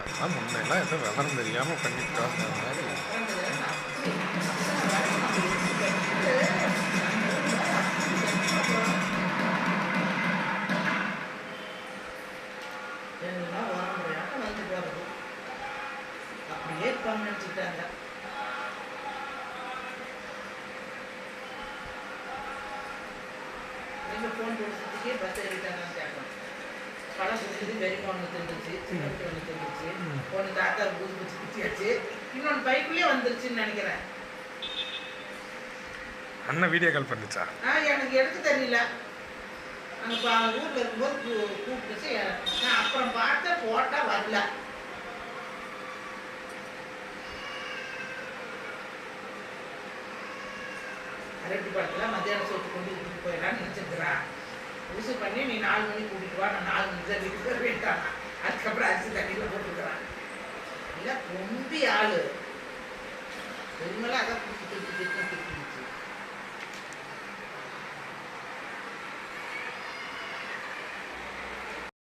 அதான் முன்னெல்லாம் ஏதோ விவரம் தெரியாமல் பண்ணிட்டு மாதிரி. அப்படியே பண்ணிட்டாங்க. ஃபோன் கொடுத்ததுக்கே பஸ் ஏறிட்டாங்கன்னு கேட்கணும். பழம் கொடுத்தது வெறிக்க ஒன்று தின்றுச்சு, சிமெண்ட் ஒன்று தின்றுச்சு, ஒன்று தாத்தா பூசி பூச்சி குச்சியாச்சு, இன்னொன்று பைக்குள்ளேயே வந்துருச்சுன்னு நினைக்கிறேன். அண்ணன் வீடியோ கால் பண்ணிச்சா? எனக்கு எடுக்க தெரியல. அங்கே ஊரில் இருக்கும்போது கூப்பிட்டுச்சு. நான் அப்புறம் பார்த்தேன், போட்டால் வரல. அரட்டி படத்தில் மத்தியானம் சோத்து கொண்டு வீட்டுக்கு போயிடலான்னு நினச்சிருக்கிறான். ஊசி பண்ணி நீ 4 மணிக்கு கூட்டிட்டு வா, நான் 4 மணிக்கு தான் வீட்டுக்கு வருவேன்ட்டாங்க. அதுக்கப்புறம் அரிசி தண்ணியில் போட்டுருக்குறான். இல்லை ரொம்ப ஆள் பெருமெல்லாம் அதான் கூப்பிட்டு